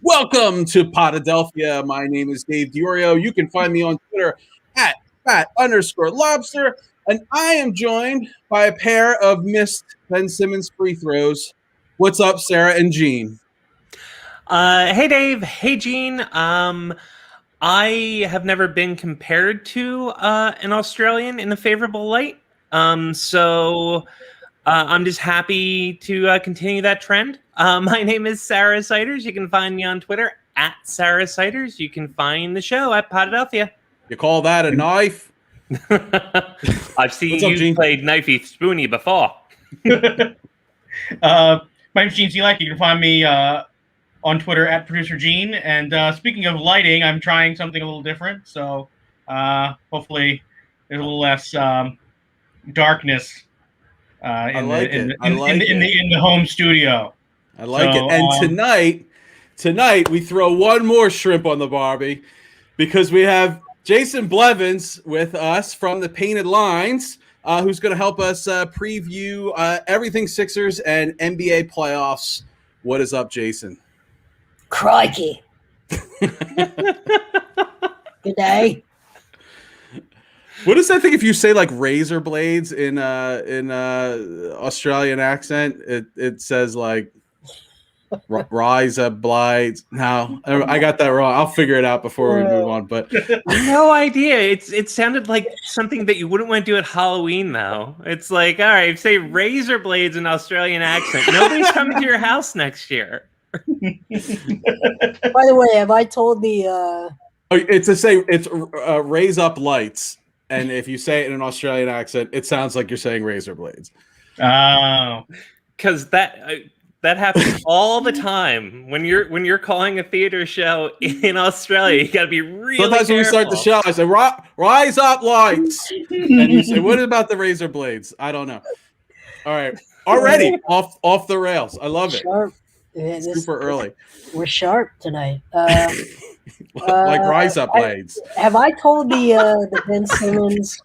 Welcome to Podadelphia. My name is Dave Diorio. You can find me on Twitter at @fat_lobster. And I am joined by a pair of missed Ben Simmons free throws. What's up, Sarah and Gene? Hey, Dave. Hey, Gene. I have never been compared to an Australian in a favorable light. So I'm just happy to continue that trend. My name is Sarah Siders. You can find me on Twitter at Sarah Siders. You can find the show at Podadelphia. You call that a knife? I've seen you played knifey spoony before. My name's Gene Zelak. You can find me on Twitter at Producer Gene. And speaking of lighting, I'm trying something a little different. So hopefully there's a little less darkness in the home studio. I like it. And tonight we throw one more shrimp on the Barbie because we have Jason Blevins with us from the Painted Lines, who's going to help us preview everything Sixers and NBA playoffs. What is up, Jason? Crikey. Good day. What is that thing if you say like razor blades in Australian accent? It says like rise up blades. No, I got that wrong. I'll figure it out before we move on. But no idea. It sounded like something that you wouldn't want to do at Halloween, though. It's like, all right, say razor blades in Australian accent. Nobody's coming to your house next year. By the way, have I told the? It's raise up lights. And if you say it in an Australian accent, it sounds like you're saying razor blades. Oh, because that happens all the time when you're calling a theater show in Australia. You got to be really. Sometimes careful. when we start the show, I say rise up lights, and you say, "What about the razor blades?" I don't know. All right, already off the rails. I love it. Sharp. Super early. We're sharp tonight. Like rise up blades. Have I told the Ben Simmons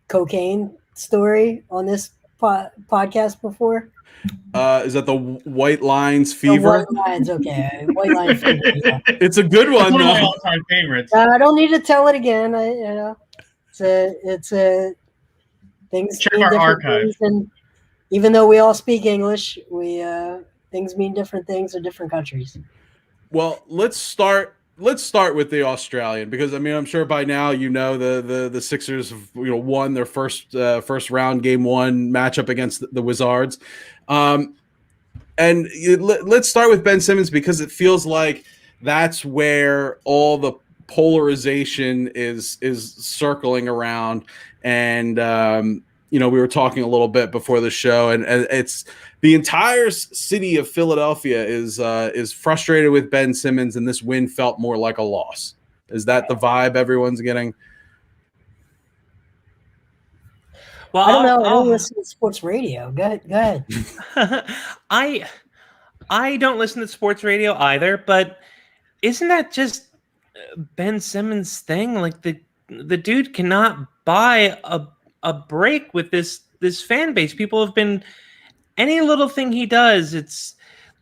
cocaine story on this podcast before? Is that the White Lines Fever? White Lines, okay. White Line Fever. Yeah. It's a good one. One of my all-time favorites. I don't need to tell it again. It's a things. Check our archive. And even though we all speak English, things mean different things in different countries. Well, let's start with the Australian because I'm sure by now the Sixers have won their first round game one matchup against the Wizards, and let's start with Ben Simmons because it feels like that's where all the polarization is circling around, and we were talking a little bit before the show, and it's. The entire city of Philadelphia is frustrated with Ben Simmons, and this win felt more like a loss. Is that the vibe everyone's getting? Well, I don't know. I don't listen to sports radio. Go ahead. I don't listen to sports radio either, but isn't that just Ben Simmons' thing? Like the dude cannot buy a break with this fan base. People have been. Any little thing he does, it's,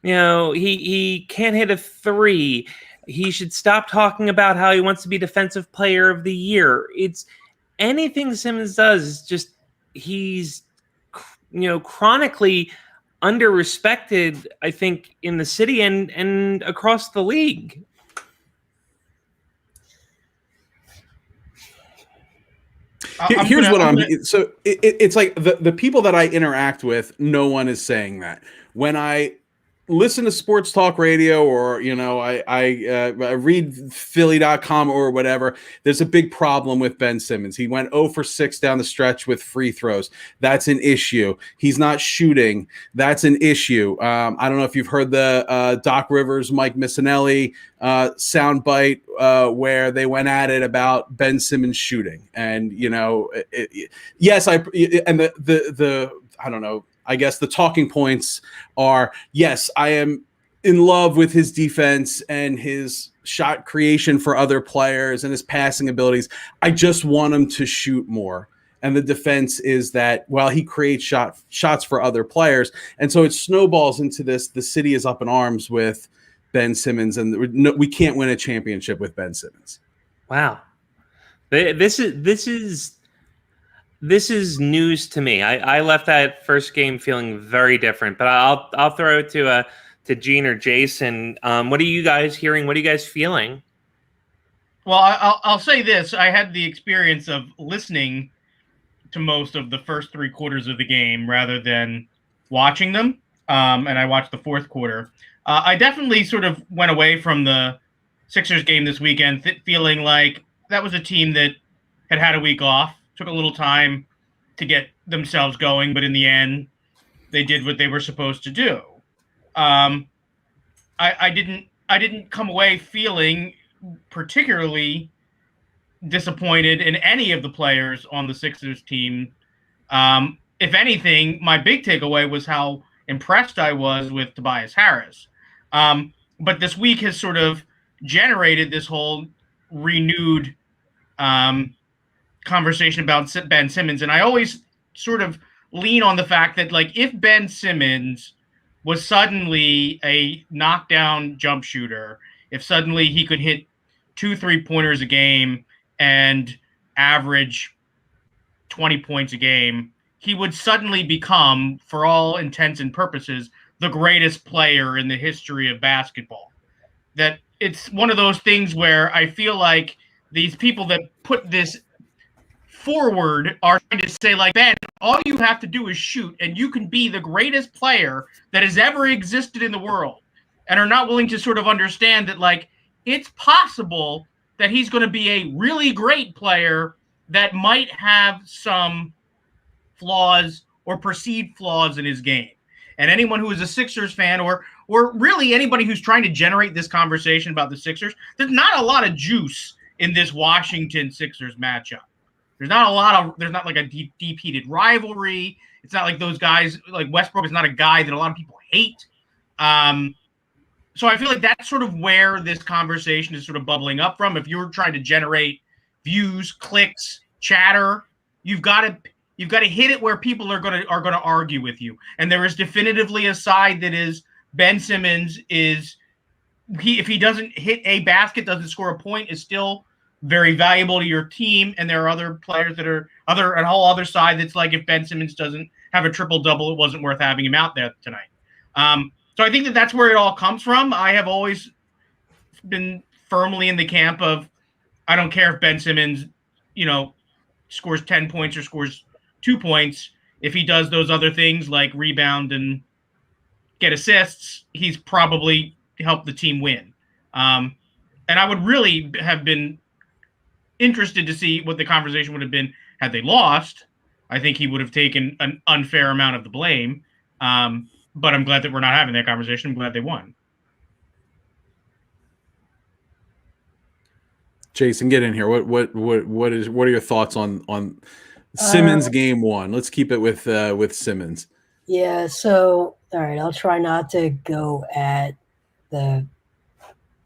he can't hit a three. He should stop talking about how he wants to be defensive player of the year. It's anything Simmons does is just, he's, chronically under-respected, I think, in the city and across the league. Here's what so it's like the people that I interact with, no one is saying that. When I listen to sports talk radio or, I read Philly.com or whatever, there's a big problem with Ben Simmons. He went 0 for 6 down the stretch with free throws. That's an issue. He's not shooting. That's an issue. I don't know if you've heard the Doc Rivers, Mike Missinelli soundbite where they went at it about Ben Simmons shooting. And, yes, I don't know. I guess the talking points are, yes, I am in love with his defense and his shot creation for other players and his passing abilities. I just want him to shoot more. and the defense is that, well, he creates shots for other players. And so it snowballs into this. The city is up in arms with Ben Simmons, and we can't win a championship with Ben Simmons. Wow. This is news to me. I left that first game feeling very different, but I'll throw it to Gene or Jason. What are you guys hearing? What are you guys feeling? Well, I'll say this. I had the experience of listening to most of the first 3 quarters of the game rather than watching them, and I watched the fourth quarter. I definitely sort of went away from the Sixers game this weekend feeling like that was a team that had a week off, took a little time to get themselves going, but in the end, they did what they were supposed to do. I didn't come away feeling particularly disappointed in any of the players on the Sixers team. If anything, my big takeaway was how impressed I was with Tobias Harris. But this week has sort of generated this whole renewed conversation about Ben Simmons. And I always sort of lean on the fact that, like, if Ben Simmons was suddenly a knockdown jump shooter, if suddenly he could hit 2 3-pointers a game and average 20 points a game, he would suddenly become, for all intents and purposes, the greatest player in the history of basketball. That it's one of those things where I feel like these people that put this forward are trying to say, like, Ben, all you have to do is shoot and you can be the greatest player that has ever existed in the world, and are not willing to sort of understand that, like, it's possible that he's going to be a really great player that might have some flaws or perceived flaws in his game. And anyone who is a Sixers fan, or really anybody who's trying to generate this conversation about the Sixers, there's not a lot of juice in this Washington Sixers matchup. There's not like a deep-heated rivalry. It's not like those guys, like Westbrook is not a guy that a lot of people hate. So I feel like that's sort of where this conversation is sort of bubbling up from. If you're trying to generate views, clicks, chatter, you've got to hit it where people are going to argue with you. And there is definitively a side that is Ben Simmons if he doesn't hit a basket, doesn't score a point, is still very valuable to your team. And there are other players that are a whole other side that's like, if Ben Simmons doesn't have a triple-double, it wasn't worth having him out there tonight. So I think that that's where it all comes from. I have always been firmly in the camp of, I don't care if Ben Simmons, scores 10 points or scores 2 points. If he does those other things like rebound and get assists, he's probably helped the team win. And I would really have been interested to see what the conversation would have been had they lost. I think he would have taken an unfair amount of the blame. But I'm glad that we're not having that conversation. I'm glad they won. Jason, get in here. What are your thoughts on Simmons game one? Let's keep it with Simmons. Yeah. So, all right, I'll try not to go at the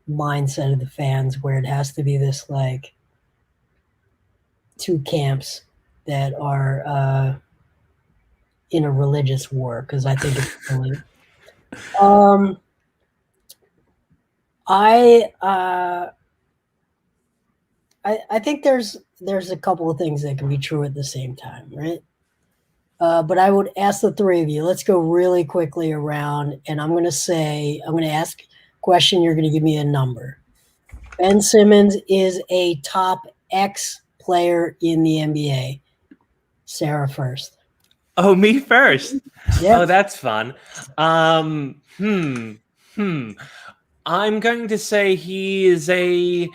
mindset of the fans where it has to be this, like, 2 camps that are in a religious war, because I think it's silly. I think there's a couple of things that can be true at the same time, right? But I would ask the 3 of you, let's go really quickly around, and I'm going to ask a question, you're going to give me a number. Ben Simmons is a top X player in the NBA. Sarah first. Oh, me first. Yeah. Oh, that's fun. I'm going to say he is a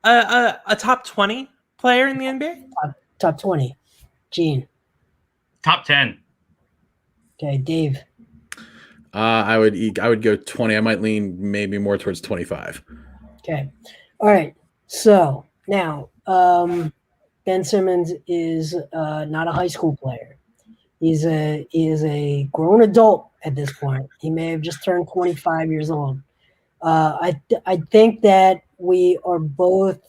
top 20 player in the NBA. Top 20. Gene. Top 10. Okay, Dave. I would go 20. I might lean maybe more towards 25. Okay. All right. So now, Ben Simmons is not a high school player. He is a grown adult at this point. He may have just turned 25 years old. I think that we are both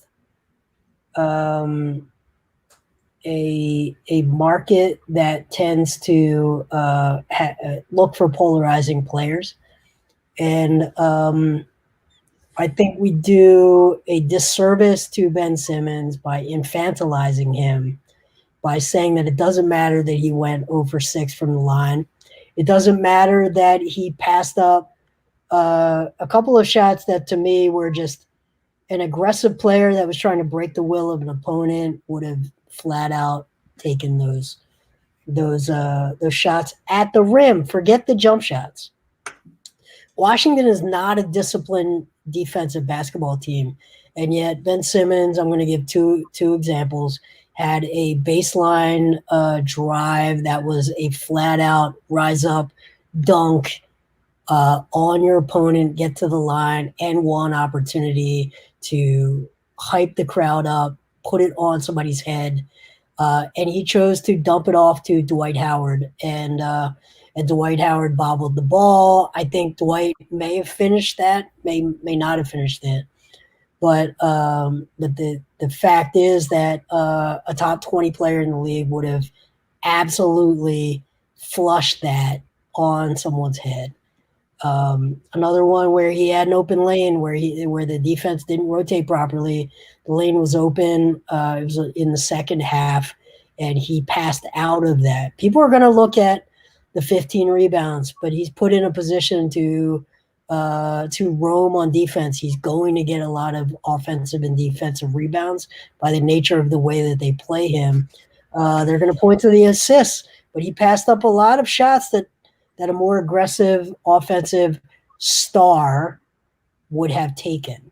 a market that tends to look for polarizing players, and I think we do a disservice to Ben Simmons by infantilizing him, by saying that it doesn't matter that he went 0 for 6 from the line. It doesn't matter that he passed up a couple of shots that to me were just an aggressive player that was trying to break the will of an opponent would have flat out taken those shots at the rim. Forget the jump shots. Washington is not a disciplined defensive basketball team, and yet Ben Simmons, I'm going to give two examples, had a baseline drive that was a flat out rise up dunk on your opponent, get to the line, and one opportunity to hype the crowd up, put it on somebody's head. And he chose to dump it off to Dwight Howard. And Dwight Howard bobbled the ball. I think Dwight may have finished that, may not have finished that. But the fact is that a top 20 player in the league would have absolutely flushed that on someone's head. Another one where he had an open lane where the defense didn't rotate properly. The lane was open. It was in the second half, and he passed out of that. People are going to look at the 15 rebounds, but he's put in a position to roam on defense. He's going to get a lot of offensive and defensive rebounds by the nature of the way that they play him. They're going to point to the assists, but he passed up a lot of shots that a more aggressive offensive star would have taken.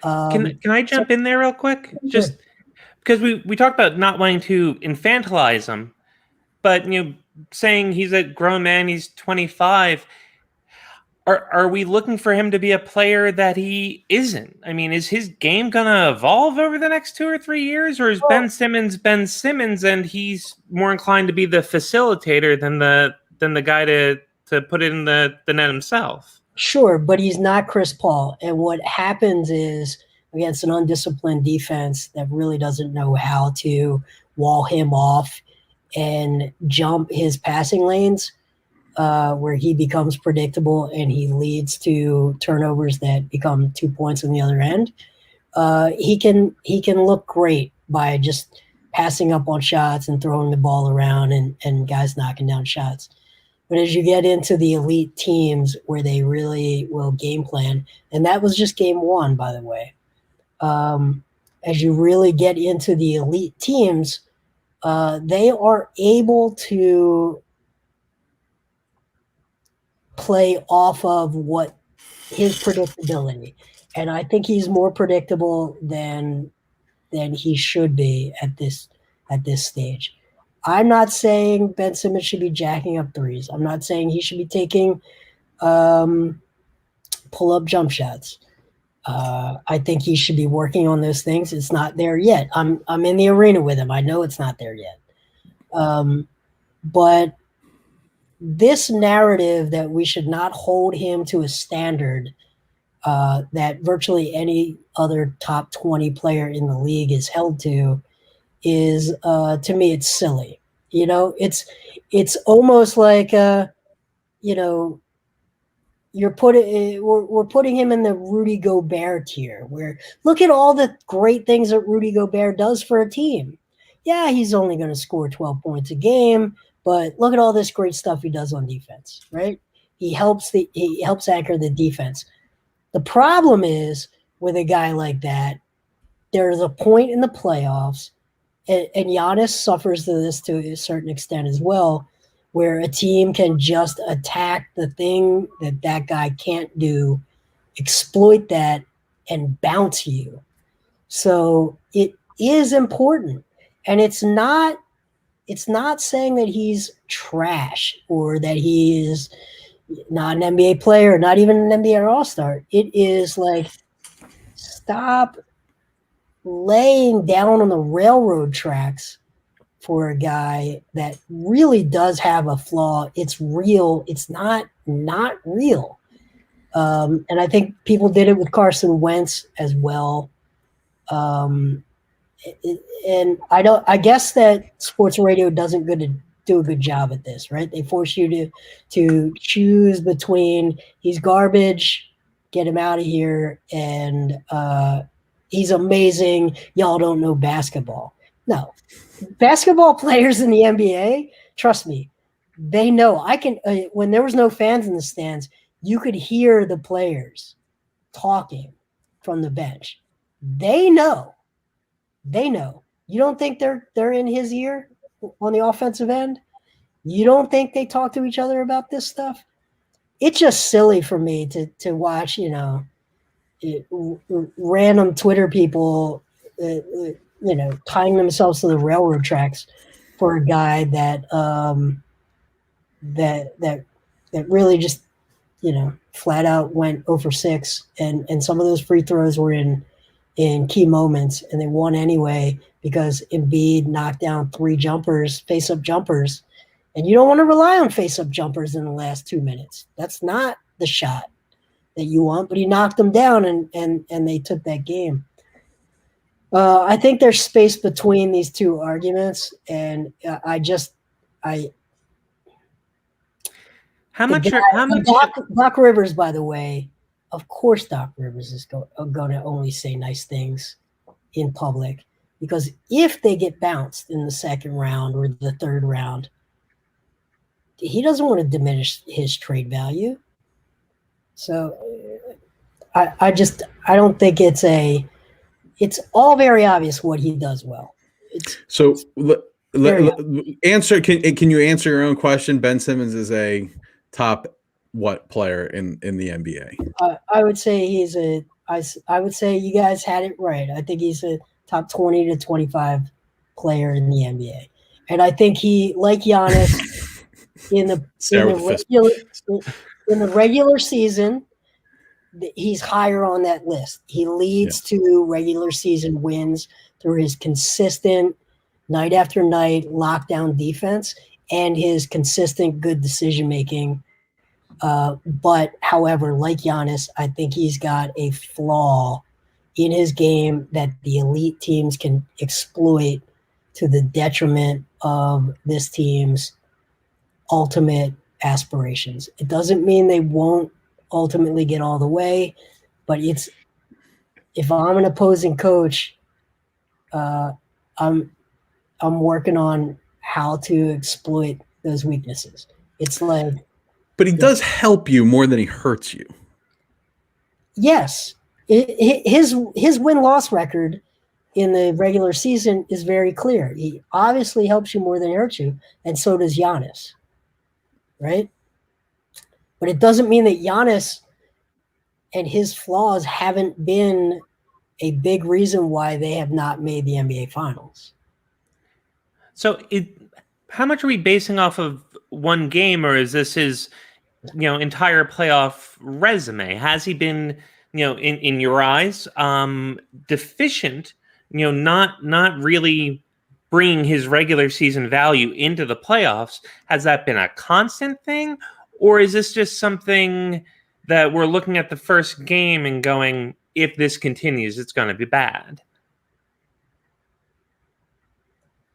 Can I jump in there real quick? Just because we talked about not wanting to infantilize him, but saying he's a grown man, he's 25. Are we looking for him to be a player that he isn't? I mean, is his game gonna evolve over the next 2 or 3 years, or is Ben Simmons and he's more inclined to be the facilitator than the guy to put it in the net himself? Sure, but he's not Chris Paul. And what happens is, against an undisciplined defense that really doesn't know how to wall him off and jump his passing lanes, where he becomes predictable and he leads to turnovers that become 2 points on the other end, he can look great by just passing up on shots and throwing the ball around and guys knocking down shots. But as you get into the elite teams where they really will game plan, and that was just game one, by the way, as you really get into the elite teams, they are able to play off of what his predictability. And I think he's more predictable than he should be at this stage. I'm not saying Ben Simmons should be jacking up threes. I'm not saying he should be taking pull-up jump shots. I think he should be working on those things. It's not there yet. I'm in the arena with him. I know it's not there yet. But this narrative that we should not hold him to a standard that virtually any other top 20 player in the league is held to is, to me, it's silly. It's almost like, we're putting him in the Rudy Gobert tier, where look at all the great things that Rudy Gobert does for a team. Yeah, he's only going to score 12 points a game, but look at all this great stuff he does on defense, right? He helps anchor the defense. The problem is with a guy like that, there's a point in the playoffs, and Giannis suffers to this to a certain extent as well, where a team can just attack the thing that guy can't do, exploit that, and bounce you. So it is important. And it's not saying that he's trash or that he is not an NBA player, not even an NBA All-Star. It is like, stop laying down on the railroad tracks for a guy that really does have a flaw. It's real. It's not real. And I think people did it with Carson Wentz as well. and I guess that sports radio doesn't do a good job at this, right? They force you to choose between he's garbage, get him out of here, and he's amazing, y'all don't know basketball. No. Basketball players in the NBA, trust me, they know. I can when there was no fans in the stands, you could hear the players talking from the bench. They know. You don't think they're in his ear on the offensive end? You don't think they talk to each other about this stuff? It's just silly for me to watch, random Twitter people, tying themselves to the railroad tracks for a guy that really just, flat out went 0 for 6, and some of those free throws were in key moments, and they won anyway because Embiid knocked down 3 face-up jumpers, and you don't want to rely on face-up jumpers in the last 2 minutes. That's not the shot that you want, but he knocked them down, and they took that game. I think there's space between these two arguments, and How much? Doc Rivers, by the way, of course, Doc Rivers is going to only say nice things in public, because if they get bounced in the second round or the third round, he doesn't want to diminish his trade value. So I don't think it's all very obvious what he does well. Answer. Can you answer your own question? Ben Simmons is a top what player in the NBA? I would say I would say you guys had it right. I think he's a top 20 to 25 player in the NBA. And I think he, like Giannis, in the regular season, he's higher on that list. He leads to regular season wins through his consistent night after night lockdown defense and his consistent good decision making. But however, like Giannis, I think he's got a flaw in his game that the elite teams can exploit to the detriment of this team's ultimate aspirations. It doesn't mean they won't ultimately get all the way, but if I'm an opposing coach, I'm working on how to exploit those weaknesses. It's like, but he does help you more than he hurts you. Yes, his win-loss record in the regular season is very clear. He obviously helps you more than he hurts you, and so does Giannis, right? But it doesn't mean that Giannis and his flaws haven't been a big reason why they have not made the NBA Finals. So how much are we basing off of one game, or is this his entire playoff resume? Has he been, in your eyes, deficient, not really bringing his regular season value into the playoffs? Has that been a constant thing? Or is this just something that we're looking at the first game and going, if this continues, it's going to be bad?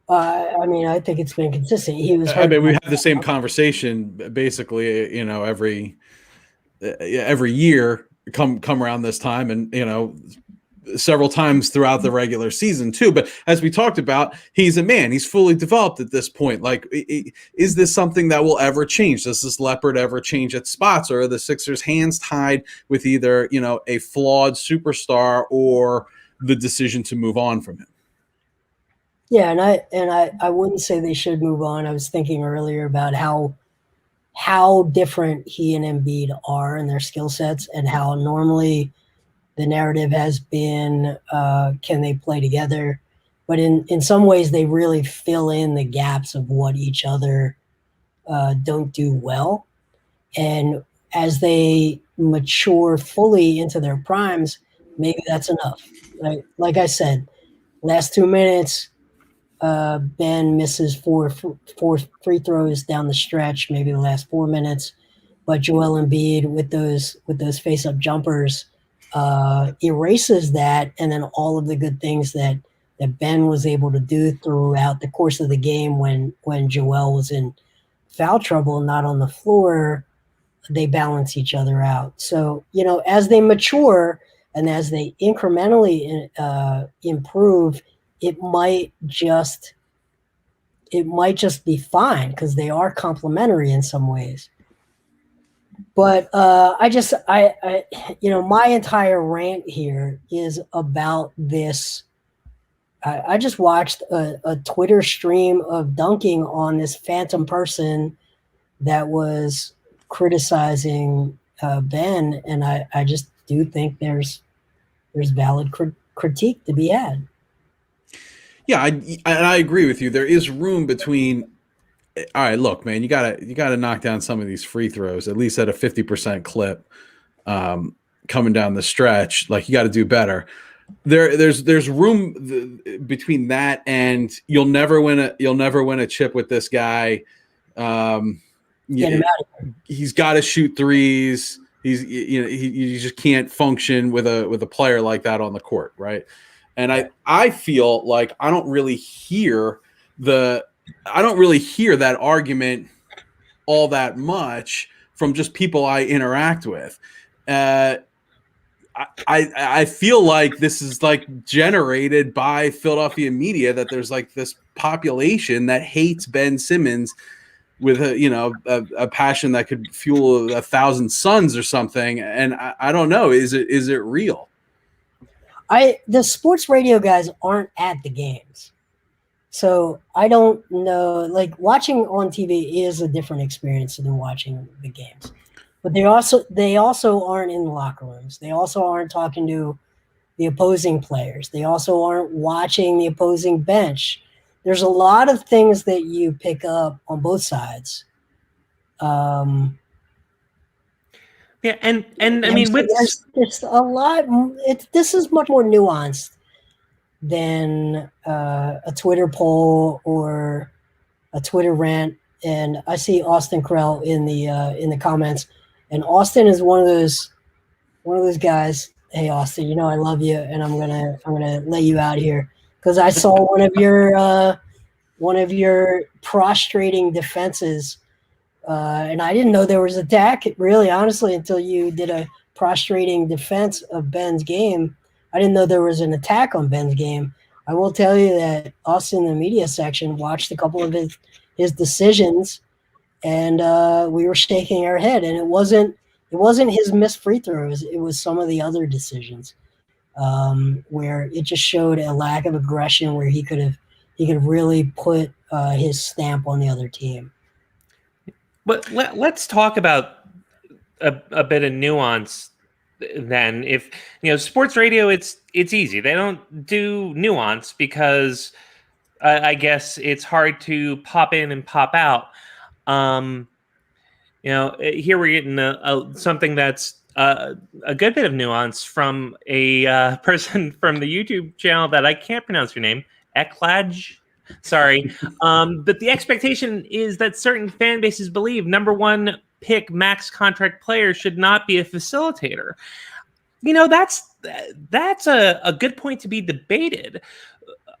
I think it's been consistent. He was. We have the same conversation basically, every year come around this time, and several times throughout the regular season too. But as we talked about, he's a man. He's fully developed at this point. Like, is this something that will ever change? Does this leopard ever change its spots, or are the Sixers' hands tied with either a flawed superstar or the decision to move on from him? Yeah, and I wouldn't say they should move on. I was thinking earlier about how different he and Embiid are in their skill sets, and how normally the narrative has been, can they play together? But in some ways, they really fill in the gaps of what each other don't do well. And as they mature fully into their primes, maybe that's enough. Like I said, last 2 minutes, Ben misses four free throws down the stretch, maybe the last 4 minutes. But Joel Embiid with those face-up jumpers erases that, and then all of the good things that that Ben was able to do throughout the course of the game when Joel was in foul trouble and not on the floor, they balance each other out. So, as they mature and as they incrementally improve, it might just be fine because they are complementary in some ways. But my entire rant here is about this. I just watched a Twitter stream of dunking on this phantom person that was criticizing Ben, and I just do think there's valid critique to be had. Yeah, I agree with you. There is room between. All right, look, man, you gotta knock down some of these free throws at least at a 50% clip. Coming down the stretch, like you got to do better. There's room between that and you'll never win a chip with this guy. He's got to shoot threes. You just can't function with a player like that on the court, right? And I feel like I don't really hear that argument all that much from just people I interact with. I feel like this is like generated by Philadelphia media, that there's like this population that hates Ben Simmons with a passion that could fuel 1,000 suns or something. And I don't know, is it real? The sports radio guys aren't at the games, so I don't know. Like, watching on TV is a different experience than watching the games. But they also aren't in the locker rooms. They also aren't talking to the opposing players. They also aren't watching the opposing bench. There's a lot of things that you pick up on both sides. Yeah, and I mean, it's a lot. This is much more nuanced than a Twitter poll or a Twitter rant. And I see Austin Krell in the comments. And Austin is one of those guys. Hey, Austin, I love you, and I'm gonna let you out here because I saw one of your prostrating defenses, and I didn't know there was attack, really, honestly, until you did a prostrating defense of Ben's game. I didn't know there was an attack on Ben's game. I will tell you that Austin, in the media section, watched a couple of his decisions. And we were shaking our head, and it wasn't his missed free throws. It was some of the other decisions where it just showed a lack of aggression, where he could have really put his stamp on the other team. But let's talk about a bit of nuance then. If sports radio, it's easy. They don't do nuance because I guess it's hard to pop in and pop out. Here we're getting something that's a good bit of nuance from a person from the YouTube channel that I can't pronounce your name, Eklaj. Sorry. But the expectation is that certain fan bases believe number one pick max contract players should not be a facilitator. That's a good point to be debated.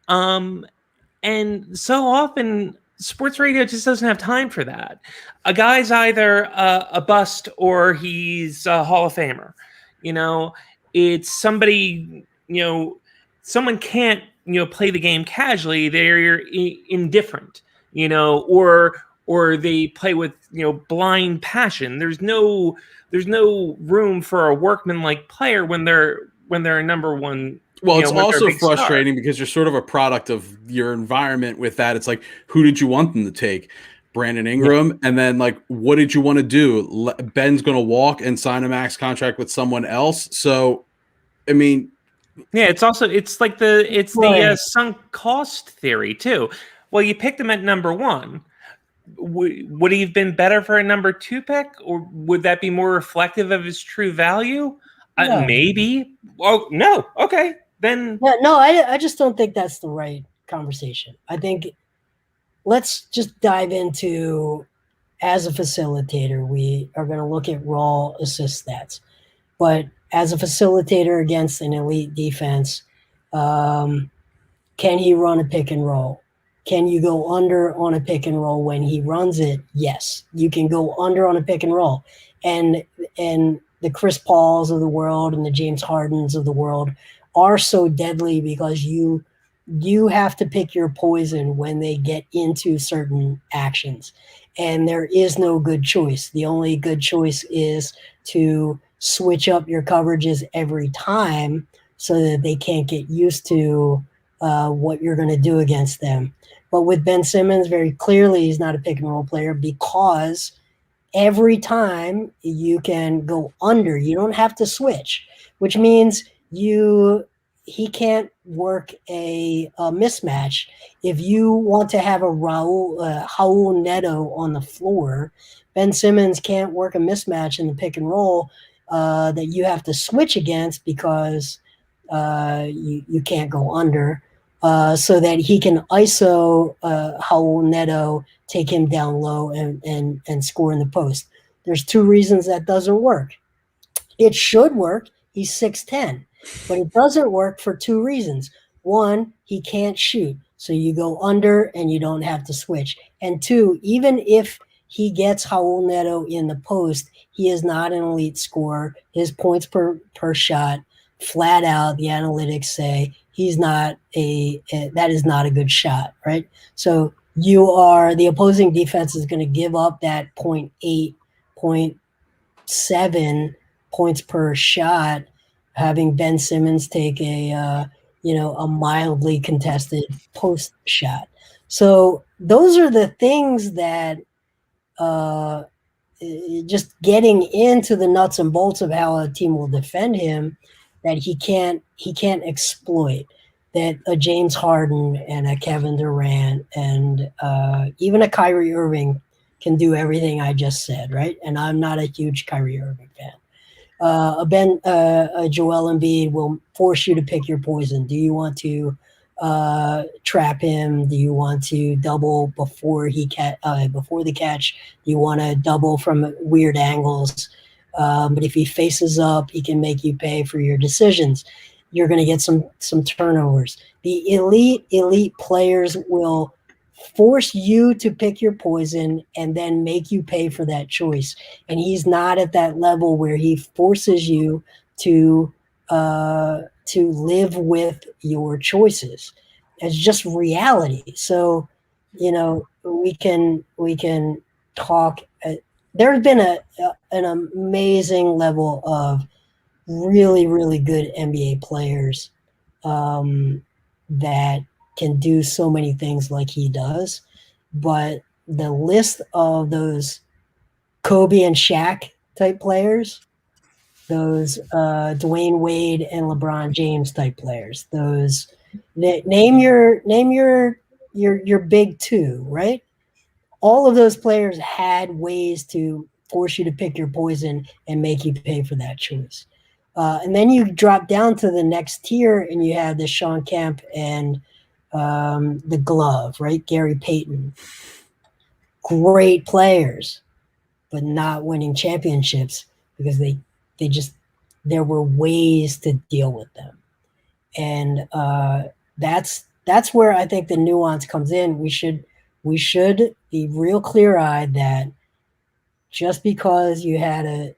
And so often sports radio just doesn't have time for that. A guy's either a bust or he's a Hall of Famer. It's somebody, someone can't, play the game casually. They're indifferent, or they play with, blind passion. There's no room for a workmanlike player when they're a number one. Well, it's also frustrating because you're sort of a product of your environment with that. It's like, who did you want them to take? Brandon Ingram. Yeah. And then, like, what did you want to do? Ben's going to walk and sign a max contract with someone else. So, I mean. Yeah, it's like the sunk cost theory, too. Well, you picked him at number one. Would he have been better for a number two pick? Or would that be more reflective of his true value? No. Maybe. Oh, no. Okay. Then I just don't think that's the right conversation. I think let's just dive into, as a facilitator, we are going to look at raw assist stats. But as a facilitator against an elite defense, Can he run a pick and roll? Can you go under on a pick and roll when he runs it? Yes, you can go under on a pick and roll. And the Chris Pauls of the world and the James Hardens of the world are so deadly because you have to pick your poison when they get into certain actions. And there is no good choice. The only good choice is to switch up your coverages every time so that they can't get used to what you're going to do against them. But with Ben Simmons, very clearly he's not a pick and roll player because every time you can go under, you don't have to switch, which means he can't work a mismatch. If you want to have a Raul Neto on the floor, Ben Simmons can't work a mismatch in the pick and roll that you have to switch against because you can't go under. So that he can ISO Raul Neto, take him down low and score in the post. There's two reasons that doesn't work. It should work. He's 6'10", but it doesn't work for two reasons. One, he can't shoot, so you go under and you don't have to switch. And two, even if he gets Raul Neto in the post, he is not an elite scorer. His points per shot, flat out, the analytics say that is not a good shot, right? So the opposing defense is going to give up that 0.8, 0.7 points per shot, having Ben Simmons take a mildly contested post shot. So those are the things that just getting into the nuts and bolts of how a team will defend him, that he can't exploit, that a James Harden and a Kevin Durant and even a Kyrie Irving can do everything I just said, right? And I'm not a huge Kyrie Irving fan. A Joel Embiid will force you to pick your poison. Do you want to trap him? Do you want to double before the catch? Do you want to double from weird angles? But if he faces up, he can make you pay for your decisions. You're going to get some turnovers. The elite players will force you to pick your poison and then make you pay for that choice. And he's not at that level where he forces you to live with your choices. It's just reality. So, we can talk. There's been an amazing level of really, really good NBA players that can do so many things like he does. But the list of those Kobe and Shaq type players, those Dwayne Wade and LeBron James type players, those name your big two, right? All of those players had ways to force you to pick your poison and make you pay for that choice. And then you drop down to the next tier and you have the Sean Kemp and the glove, right? Gary Payton. Great players, but not winning championships because there were ways to deal with them. And that's where I think the nuance comes in. We should be real clear-eyed that just because you had a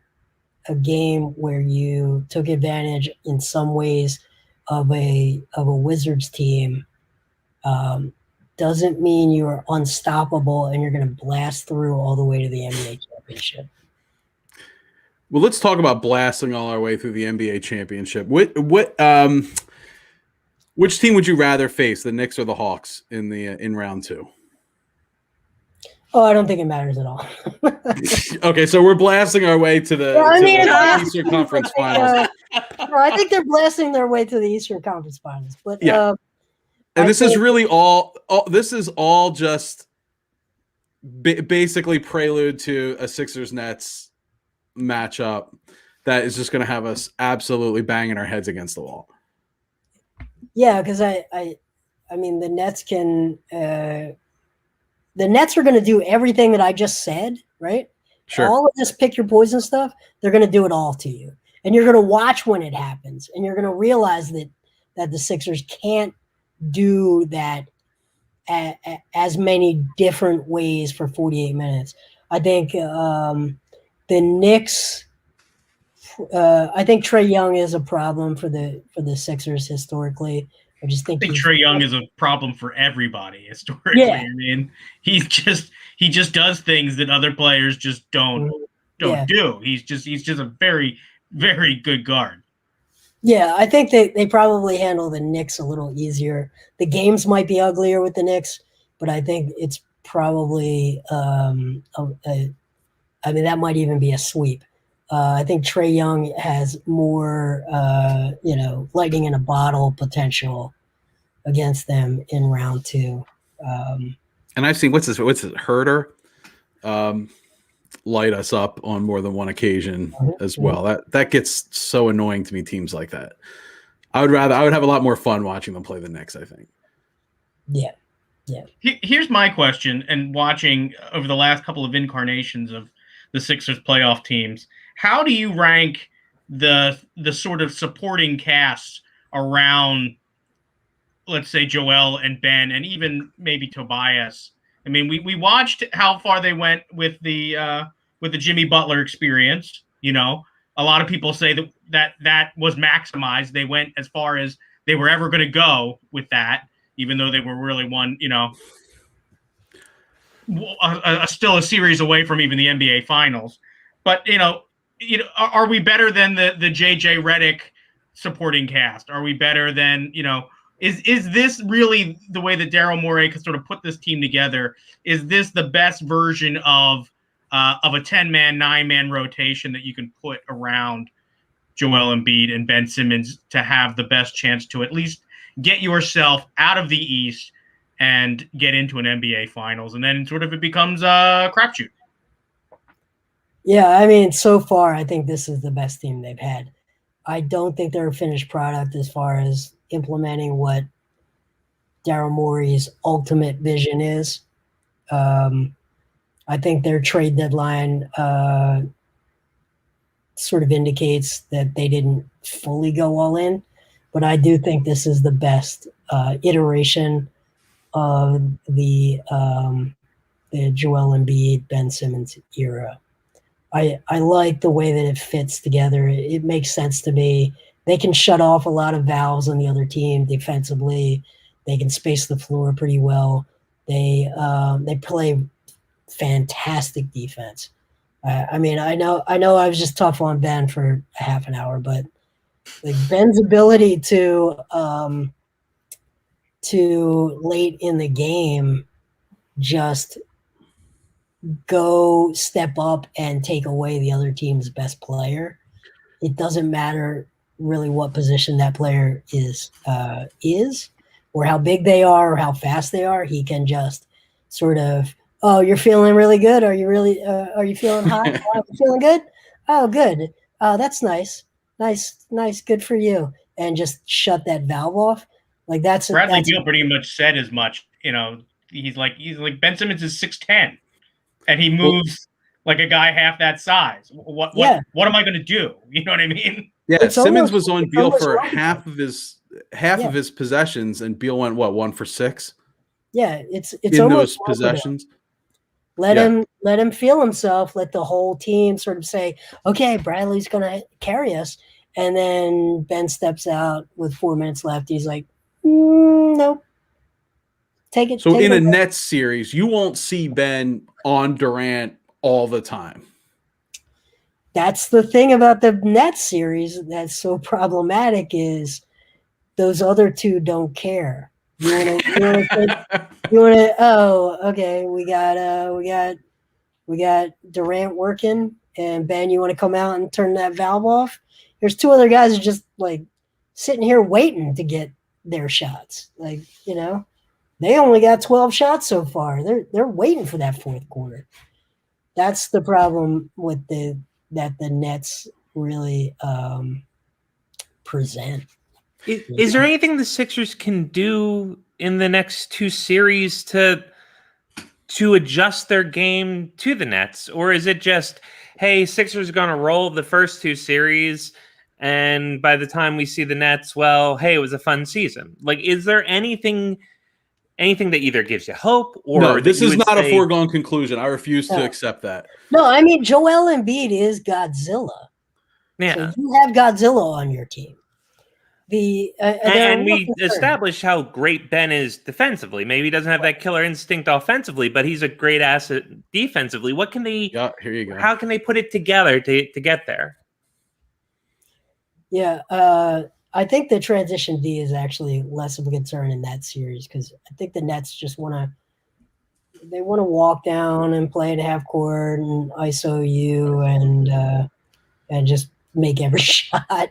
game where you took advantage in some ways of a Wizards team doesn't mean you're unstoppable and you're going to blast through all the way to the NBA championship. Well, let's talk about blasting all our way through the NBA championship. Which team would you rather face, the Knicks or the Hawks in round two? Oh, I don't think it matters at all. Okay, so we're blasting our way to the Eastern Conference Finals. No, I think they're blasting their way to the Eastern Conference Finals. But yeah, and this is really all. This is all just basically prelude to a Sixers-Nets matchup that is just going to have us absolutely banging our heads against the wall. Yeah, because I mean the Nets can. The Nets are going to do everything that I just said, right? Sure. All of this pick your poison stuff, they're going to do it all to you. And you're going to watch when it happens. And you're going to realize that the Sixers can't do that as many different ways for 48 minutes. I think the Knicks. I think Trae Young is a problem for the Sixers historically. I just think Trae Young is a problem for everybody historically. Yeah. I mean, he just does things that other players just don't do. He's just a very, very good guard. Yeah, I think they probably handle the Knicks a little easier. The games might be uglier with the Knicks, but I think it's probably I mean, that might even be a sweep. I think Trae Young has more lightning in a bottle potential against them in round 2. And I've seen what's his Herder light us up on more than one occasion as well. That gets so annoying to me, teams like that. I would have a lot more fun watching them play the Knicks, I think. Yeah. Here's my question, and watching over the last couple of incarnations of the Sixers playoff teams, how do you rank the sort of supporting cast around, let's say, Joel and Ben, and even maybe Tobias? I mean, we watched how far they went with the Jimmy Butler experience. You know, a lot of people say that was maximized. They went as far as they were ever going to go with that, even though they were really still a series away from even the NBA Finals. But are we better than the JJ Redick supporting cast? Are we better than Is this really the way that Daryl Morey could sort of put this team together? Is this the best version of a 10-man, 9-man rotation that you can put around Joel Embiid and Ben Simmons to have the best chance to at least get yourself out of the East and get into an NBA Finals? And then sort of it becomes a crapshoot. Yeah, I mean, so far, I think this is the best team they've had. I don't think they're a finished product as far as implementing what Daryl Morey's ultimate vision is. I think their trade deadline sort of indicates that they didn't fully go all in, but I do think this is the best iteration of the Joel Embiid, Ben Simmons era. I like the way that it fits together. It makes sense to me. They can shut off a lot of valves on the other team defensively. They can space the floor pretty well. They play fantastic defense. I mean, I know I was just tough on Ben for a half an hour, but like Ben's ability to late in the game just go step up and take away the other team's best player. It doesn't matter really what position that player is or how big they are or how fast they are. He can just sort of, oh, you're feeling really good. Are you feeling hot? Oh, feeling good? Oh, good. That's nice. Nice. Good for you. And just shut that valve off. Like Bradley Beal pretty much said as much. He's like Ben Simmons is 6'10", and he moves like a guy half that size. What am I going to do? You know what I mean? Yeah, Simmons was on Beal for half of his possessions, and Beal went 1 for 6. Yeah, it's in those possessions. Let him feel himself. Let the whole team sort of say, "Okay, Bradley's going to carry us," and then Ben steps out with 4 minutes left. He's like, "Nope, take it." So in a Nets series, you won't see Ben on Durant all the time. That's the thing about the Nets series that's so problematic is those other two don't care. You want to oh, okay, we got Durant working, and Ben, you want to come out and turn that valve off? There's 2 other guys who just like sitting here waiting to get their shots. Like, they only got 12 shots so far. They're waiting for that fourth quarter. That's the problem with that the Nets really present. Is there anything the Sixers can do in the next 2 series to adjust their game to the Nets? Or is it just, hey, Sixers are going to roll the first 2 series, And by the time we see the Nets, well, hey, it was a fun season. Like, is there anything that either gives you hope or no? This is not a say, foregone conclusion. I refuse to accept that. No, I mean Joel Embiid is Godzilla. Yeah. So you have Godzilla on your team. And we established how great Ben is defensively. Maybe he doesn't have that killer instinct offensively, but he's a great asset defensively. What can they? Yeah, here you go. How can they put it together to get there? Yeah, I think the transition D is actually less of a concern in that series because I think the Nets just want to walk down and play at half court and ISO you and just make every shot.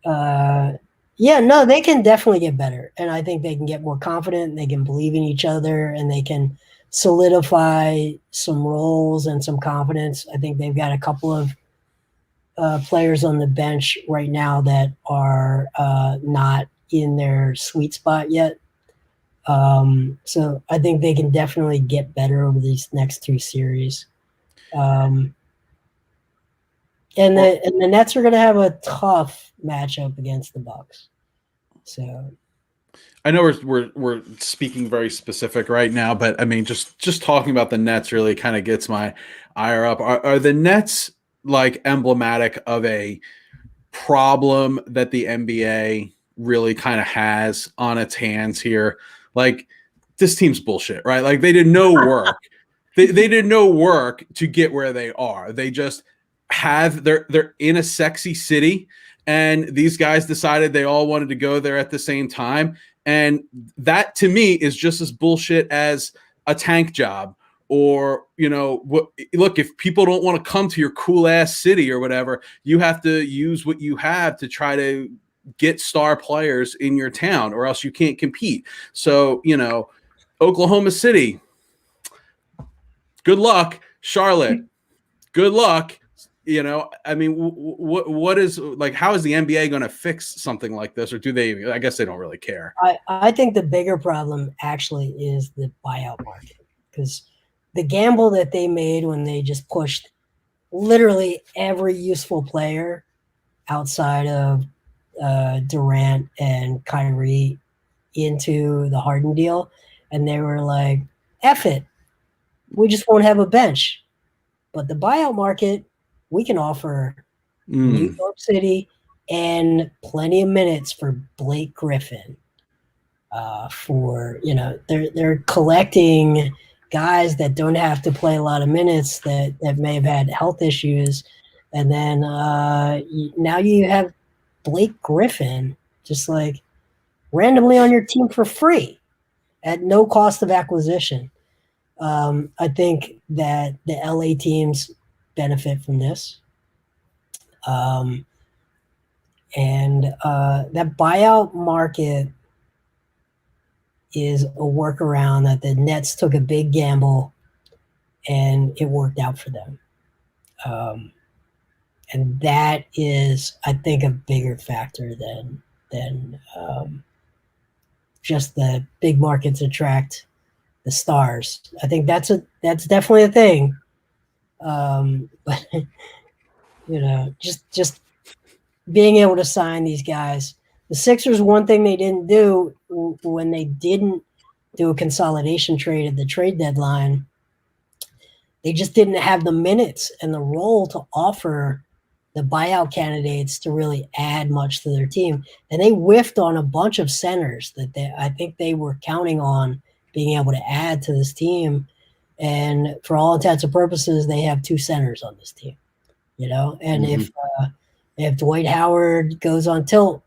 No, they can definitely get better, and I think they can get more confident. And they can believe in each other, and they can solidify some roles and some confidence. I think they've got a couple of players on the bench right now that are not in their sweet spot yet. So I think they can definitely get better over these next 2 series. And the Nets are going to have a tough matchup against the Bucks. So I know we're speaking very specific right now, but I mean just talking about the Nets really kind of gets my ire up. Are the Nets like emblematic of a problem that the NBA really kind of has on its hands here? Like, this team's bullshit, right? Like, they did no work. they did no work to get where they are. They just they're in a sexy city, and these guys decided they all wanted to go there at the same time. And that to me is just as bullshit as a tank job. Or, look, if people don't want to come to your cool ass city or whatever, you have to use what you have to try to get star players in your town, or else you can't compete. So, Oklahoma City, good luck. Charlotte, good luck. I mean, what is, like, how is the NBA going to fix something like this? Or do they, I guess they don't really care. I think the bigger problem actually is the buyout market, because the gamble that they made when they just pushed literally every useful player outside of Durant and Kyrie into the Harden deal, and they were like, F it, we just won't have a bench. But the buyout market, we can offer New York City and plenty of minutes for Blake Griffin. They're collecting guys that don't have to play a lot of minutes that may have had health issues. And then now you have Blake Griffin just like randomly on your team for free at no cost of acquisition. I think that the LA teams benefit from this. And that buyout market is a workaround that the Nets took a big gamble and it worked out for them. And that is, I think, a bigger factor than just the big markets attract the stars. I think that's definitely a thing. But just being able to sign these guys. The Sixers, one thing they didn't do when they didn't do a consolidation trade at the trade deadline, they just didn't have the minutes and the role to offer the buyout candidates to really add much to their team. And they whiffed on a bunch of centers that I think they were counting on being able to add to this team. And for all intents and purposes, they have 2 centers on this team, and if Dwight Howard goes on tilt,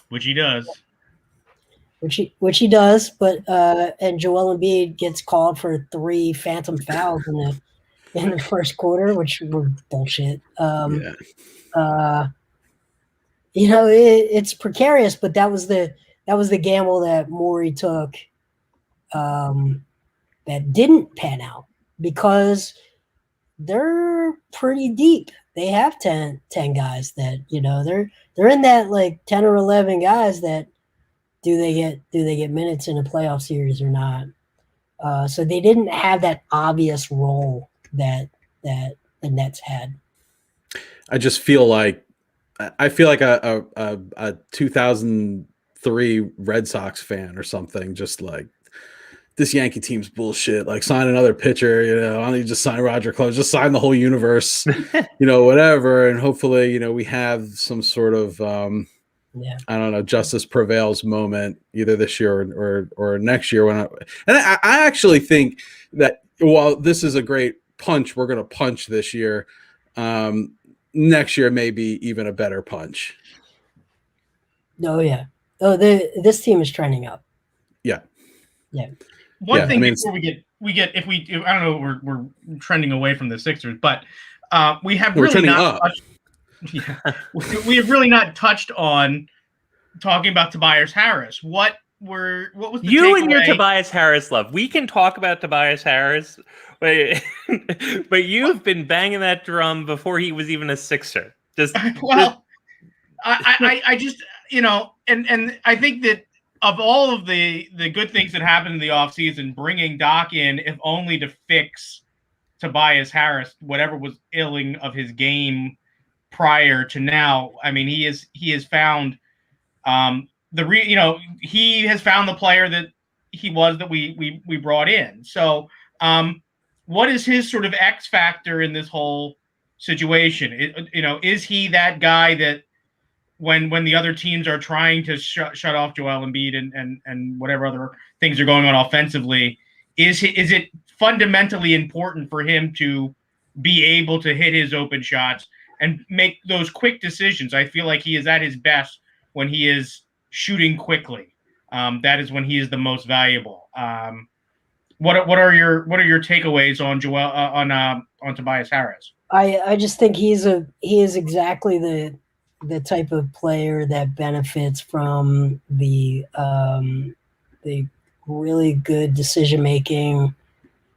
which he does, but and Joel Embiid gets called for 3 phantom fouls in the first quarter, which were bullshit. It's precarious, but that was the gamble that Morey took, that didn't pan out because they're pretty deep. They have 10 guys that, they're in that like 10 or 11 guys that do they get minutes in a playoff series or not? So they didn't have that obvious role that the Nets had. I just feel like a 2003 Red Sox fan or something, just like, this Yankee team's bullshit. Like, sign another pitcher, I don't need to just sign Roger Clemens, just sign the whole universe, whatever. And hopefully, we have some sort of, I don't know, justice prevails moment either this year or next year. I actually think that while this is a great punch, we're going to punch this year. Next year may be even a better punch. Oh yeah. Oh, this team is trending up. Yeah. Yeah. One thing before we get I don't know, we're trending away from the Sixers, but we have really not touched, we have really not touched on talking about Tobias Harris. What was the you takeaway? And your Tobias Harris love? We can talk about Tobias Harris, but you've been banging that drum before he was even a Sixer. I just and I think that of all of the good things that happened in the offseason, bringing Doc in, if only to fix Tobias Harris, whatever was ailing of his game prior to now. I mean, he has found he has found the player that he was that we brought in. So what is his sort of X factor in this whole situation? Is he that guy that when the other teams are trying to shut off Joel Embiid and whatever other things are going on offensively, is it fundamentally important for him to be able to hit his open shots and make those quick decisions? I feel like he is at his best when he is shooting quickly. That is when he is the most valuable. What are your takeaways on Joel on Tobias Harris? I just think he is exactly the type of player that benefits from the really good decision making,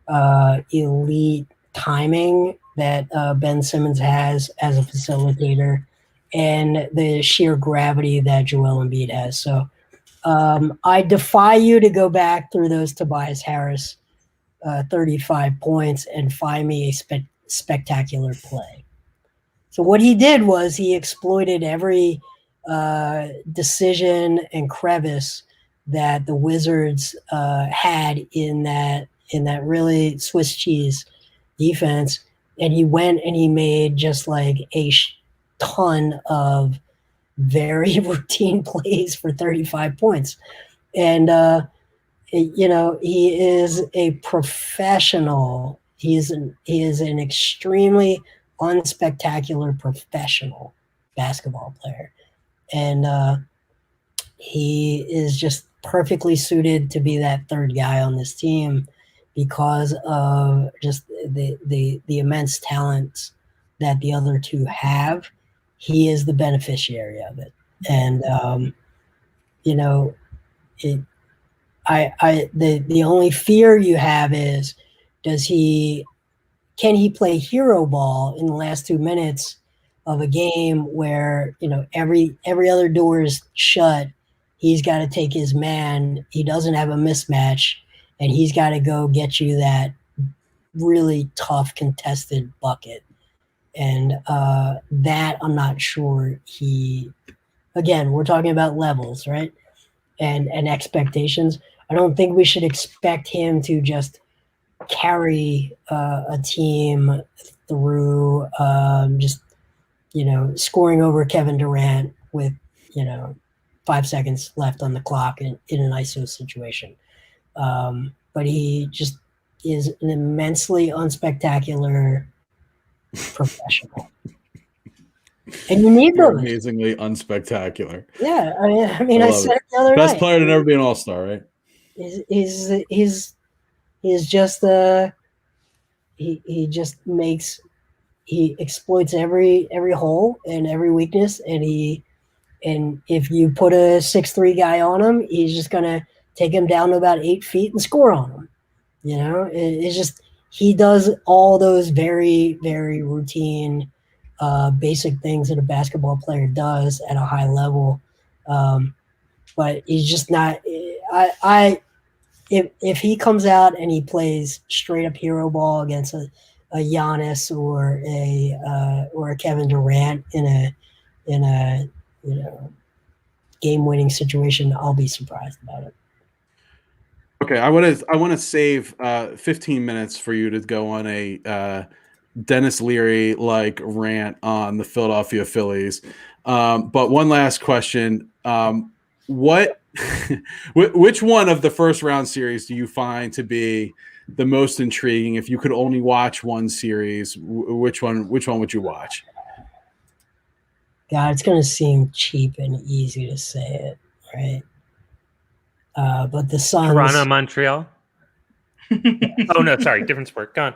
elite timing that Ben Simmons has as a facilitator, and the sheer gravity that Joel Embiid has. So I defy you to go back through those Tobias Harris 35 points and find me a spectacular play. So what he did was he exploited every decision and crevice that the Wizards had in that really Swiss cheese defense, and he went and he made just like a ton of very routine plays for 35 points. And he is a professional. He is an extremely unspectacular professional basketball player, and he is just perfectly suited to be that third guy on this team because of just the immense talents that the other two have. He is the beneficiary of it, and the only fear you have is, can he play hero ball in the last 2 minutes of a game where every other door is shut? He's got to take his man. He doesn't have a mismatch, and he's got to go get you that really tough contested bucket. And that I'm not sure again, we're talking about levels, right? And expectations. I don't think we should expect him to just carry a team through scoring over Kevin Durant with 5 seconds left on the clock in an ISO situation. But he just is an immensely unspectacucular professional. And you need those. Amazingly unspectacular. Yeah, I mean, I said it the other Best night. player to never be an all-star, right? He's just he exploits every hole and every weakness, and if you put a 6'3" guy on him, he's just gonna take him down to about 8 feet and score on him. It's just he does all those very, very routine basic things that a basketball player does at a high level, but he's just not. If he comes out and he plays straight up hero ball against Giannis or a Kevin Durant in a game-winning situation, I'll be surprised about it. Okay, I want to save 15 minutes for you to go on a Dennis Leary like rant on the Philadelphia Phillies. But one last question: what, which one of the first round series do you find to be the most intriguing? If you could only watch one series, which one would you watch? God, it's going to seem cheap and easy to say it, right? But the Suns. Toronto, Montreal. Oh no, sorry, different sport. Go on.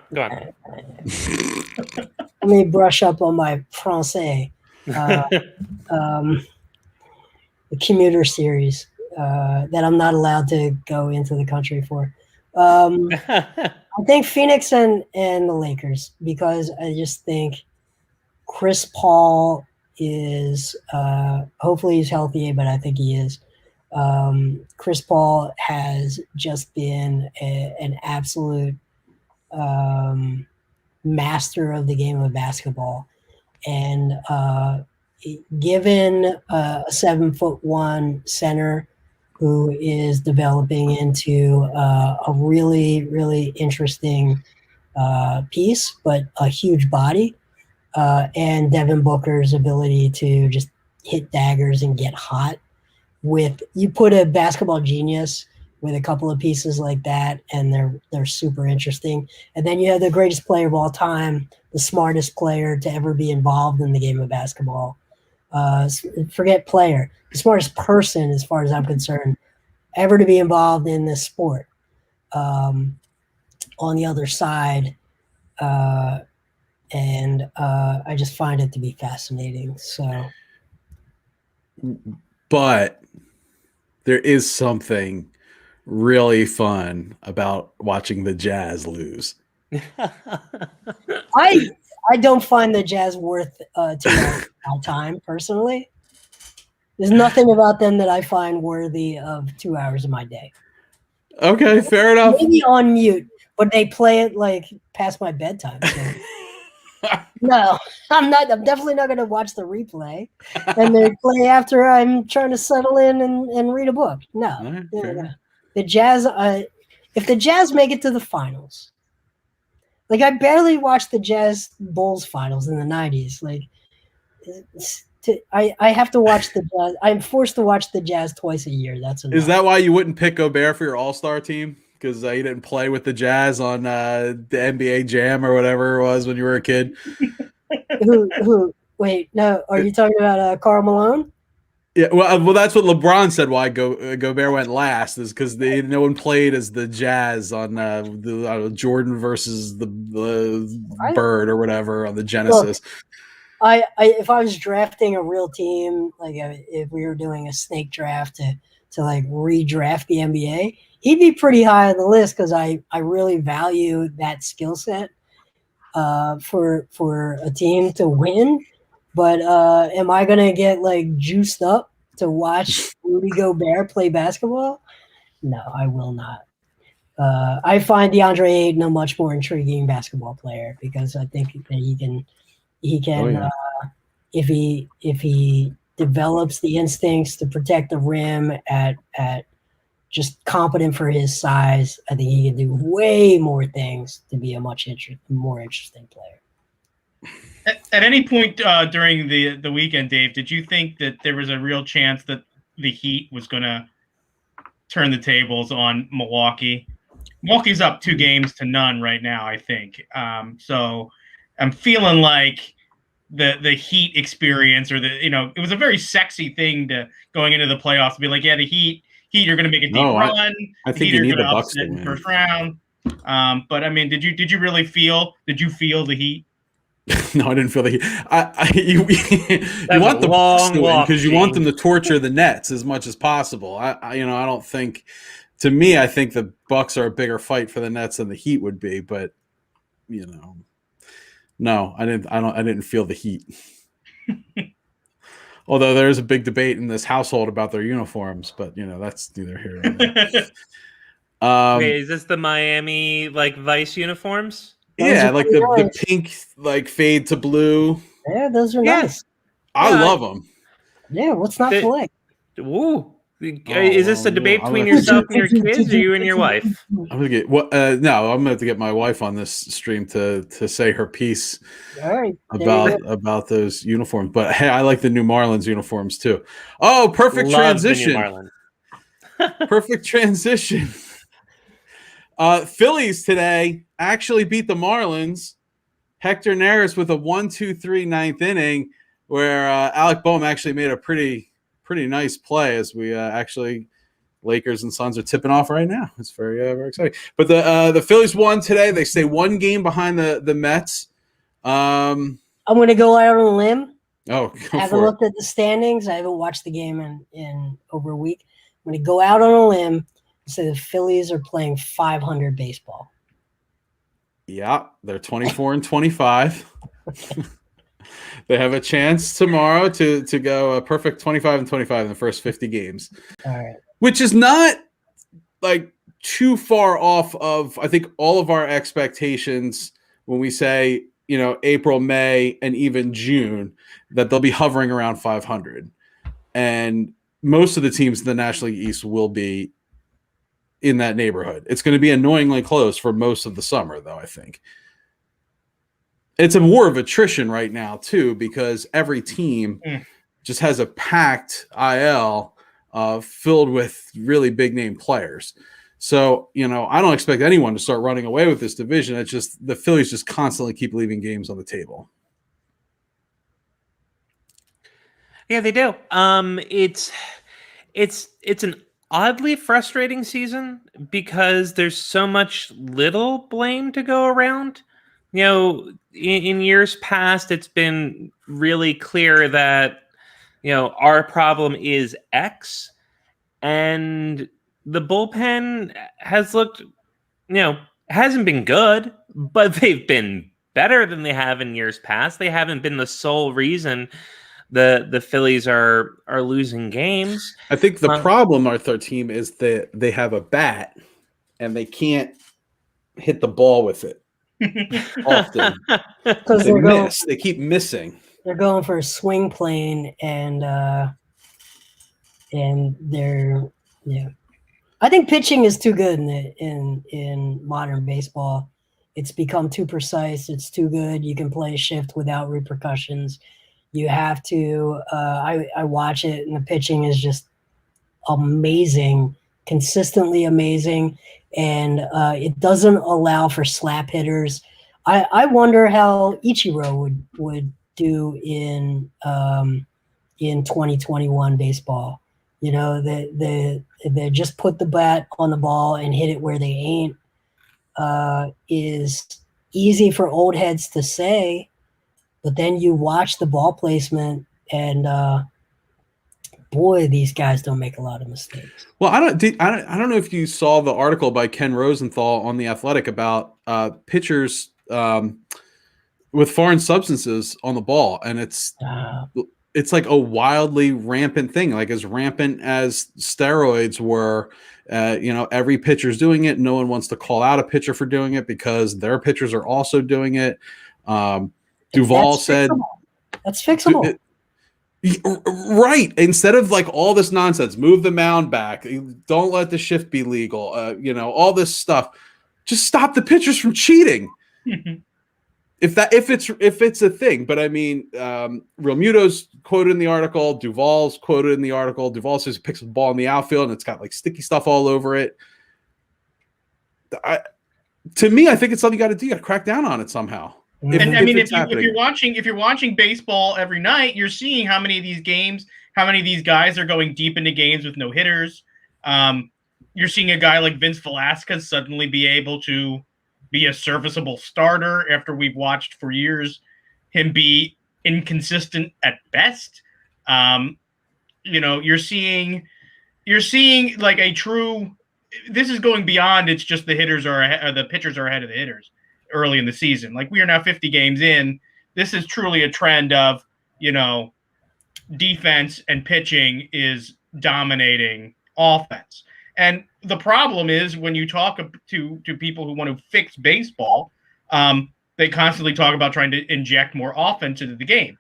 Let me brush up on my français. The commuter series that I'm not allowed to go into the country for. I think Phoenix and the Lakers, because I just think Chris Paul is hopefully he's healthy, but I think he is. Chris Paul has just been an absolute master of the game of basketball, and given a 7'1" center who is developing into a really, really interesting piece, but a huge body, and Devin Booker's ability to just hit daggers and get hot. You put a basketball genius with a couple of pieces like that, and they're super interesting. And then you have the greatest player of all time, the smartest player to ever be involved in the game of basketball. Forget player, the smartest person, as far as I'm concerned, ever to be involved in this sport. On the other side, and I just find it to be fascinating. So, but there is something really fun about watching the Jazz lose. I don't find the Jazz worth 2 hours of my time personally. There's nothing about them that I find worthy of 2 hours of my day. Okay, fair enough. Maybe on mute, but they play it like past my bedtime. So. No, I'm not. I'm definitely not going to watch the replay, and they play after I'm trying to settle in and read a book. No, no. The Jazz. If the Jazz make it to the finals, like I barely watched the Jazz Bulls finals in the '90s. Like, I have to watch the Jazz. I'm forced to watch the Jazz twice a year. That's enough. Is that why you wouldn't pick Gobert for your All-Star team? Because you didn't play with the Jazz on the NBA Jam or whatever it was when you were a kid. Who? Wait, no. Are you talking about Karl Malone? Yeah, well, that's what LeBron said. Why Gobert went last is because no one played as the Jazz on Jordan versus the Bird or whatever on the Genesis. Look, if I was drafting a real team, like if we were doing a snake draft to like redraft the NBA, he'd be pretty high on the list because I really value that skill set for a team to win. But am I going to get like juiced up to watch Rudy Gobert play basketball? No, I will not. I find DeAndre Ayton a much more intriguing basketball player because I think that he can if he develops the instincts to protect the rim at just competent for his size, I think he can do way more things to be a much more interesting player. At any point during the weekend, Dave, did you think that there was a real chance that the Heat was going to turn the tables on Milwaukee? Milwaukee's up 2-0 right now, I think. So I'm feeling like the Heat experience, or it was a very sexy thing to going into the playoffs to be like, yeah, the Heat are going to make a deep run. I think you need the Bucks to win first round. But I mean, did you really feel? Did you feel the Heat? No, I didn't feel the Heat. You want the Bucks to win because you want them to torture the Nets as much as possible. I don't think. To me, I think the Bucks are a bigger fight for the Nets than the Heat would be. But no, I didn't feel the Heat. Although there is a big debate in this household about their uniforms, but that's neither here nor there. Wait, is this the Miami Vice uniforms? Yeah, like the pink like fade to blue. Yeah, those are nice. I love them. Yeah, what's not to like? Woo. Is this a debate between yourself and your kids, or you and your wife? I'm gonna get no. I'm gonna have to get my wife on this stream to say her piece about those uniforms. But hey, I like the new Marlins uniforms too. Oh, perfect transition. Perfect transition. Phillies today actually beat the Marlins. Hector Neris with a 1-2-3 ninth inning, where Alec Boehm actually made a pretty nice play as we Lakers and Suns are tipping off right now. It's very very exciting. But the Phillies won today. They stay one game behind the Mets. I'm going to go out on a limb. Oh, I haven't looked at the standings. I haven't watched the game in over a week. I'm going to go out on a limb and say the Phillies are playing 500 baseball. Yeah, they're 24-25. They have a chance tomorrow to go a perfect 25-25 in the first 50 games. All right. Which is not like too far off of, I think, all of our expectations when we say, April, May, and even June, that they'll be hovering around 500. And most of the teams in the National League East will be in that neighborhood. It's going to be annoyingly close for most of the summer, though, I think. It's a war of attrition right now, too, because every team just has a packed IL filled with really big-name players. So, I don't expect anyone to start running away with this division. It's just the Phillies just constantly keep leaving games on the table. Yeah, they do. It's an oddly frustrating season because there's so much little blame to go around. In years past, it's been really clear that, our problem is X, and the bullpen has looked, hasn't been good, but they've been better than they have in years past. They haven't been the sole reason the Phillies are losing games. I think the problem with our team is that they have a bat and they can't hit the ball with it often because they keep missing. They're going for a swing plane, and they're I think pitching is too good in modern baseball. It's become too precise. It's too good. You can play a shift without repercussions. You have to. I watch it, and the pitching is just amazing, consistently amazing, and it doesn't allow for slap hitters. I wonder how Ichiro would do in 2021 baseball. They just put the bat on the ball and hit it where they ain't. Is easy for old heads to say, but then you watch the ball placement, and boy, these guys don't make a lot of mistakes. Well, I don't know if you saw the article by Ken Rosenthal on The Athletic about pitchers with foreign substances on the ball, and it's like a wildly rampant thing, like as rampant as steroids were. Every pitcher's doing it. No one wants to call out a pitcher for doing it because their pitchers are also doing it. Duvall said that's fixable. Right. Instead of like all this nonsense, move the mound back. Don't let the shift be legal. All this stuff. Just stop the pitchers from cheating. If it's a thing. But I mean, Real Muto's quoted in the article. Duvall's quoted in the article. Duvall says he picks the ball in the outfield and it's got like sticky stuff all over it. To me, I think it's something you got to do. You got to crack down on it somehow. If you're watching baseball every night, you're seeing how many of these guys are going deep into games with no hitters. You're seeing a guy like Vince Velasquez suddenly be able to be a serviceable starter after we've watched for years him be inconsistent at best. You're seeing like a true. This is going beyond. It's just the pitchers are ahead of the hitters early in the season. Like, we are now 50 games in. This is truly a trend of, defense and pitching is dominating offense. And the problem is when you talk to people who want to fix baseball, they constantly talk about trying to inject more offense into the game.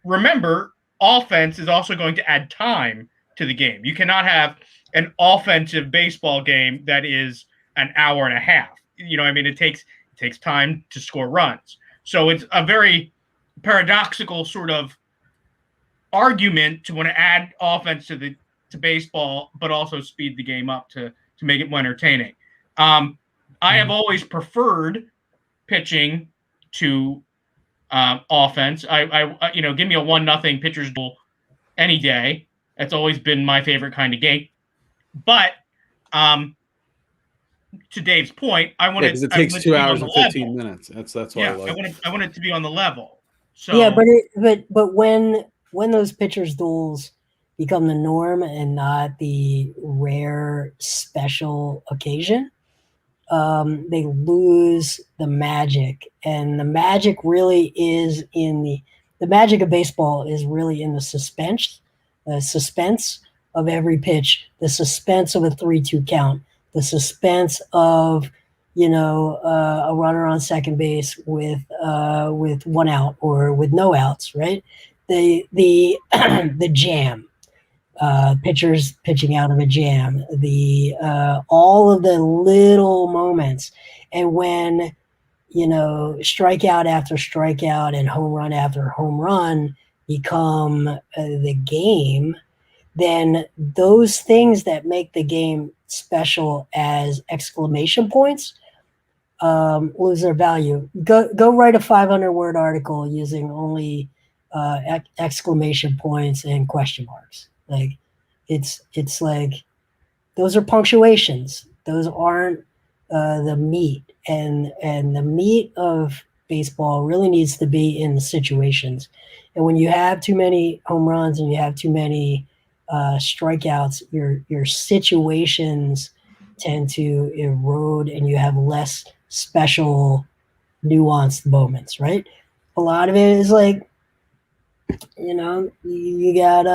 Remember, offense is also going to add time to the game. You cannot have an offensive baseball game that is an hour and a half. You know, I mean, it takes time to score runs. So it's a very paradoxical sort of argument to want to add offense to baseball, but also speed the game up to make it more entertaining. I have always preferred pitching to offense. I give me a 1-0 pitcher's duel any day. That's always been my favorite kind of game. But to Dave's point, I want because it takes 2 hours and 15 minutes. That's why I want it to be on the level. So yeah, but when those pitchers duels become the norm and not the rare special occasion, they lose the magic. And the magic really is the magic of baseball is really in the suspense of every pitch, the suspense of a 3-2 count, the suspense of a runner on second base with 1 out or with no outs, right? The the jam, pitchers pitching out of a jam, the all of the little moments, and when strikeout after strikeout and home run after home run become the game, then those things that make the game special as exclamation points lose their value. Go write a 500-word article using only exclamation points and question marks. Like it's like those are punctuations. Those aren't the meat, and the meat of baseball really needs to be in the situations. And when you have too many home runs and you have too many strikeouts, your situations tend to erode, and you have less special, nuanced moments. Right? A lot of it is like, you got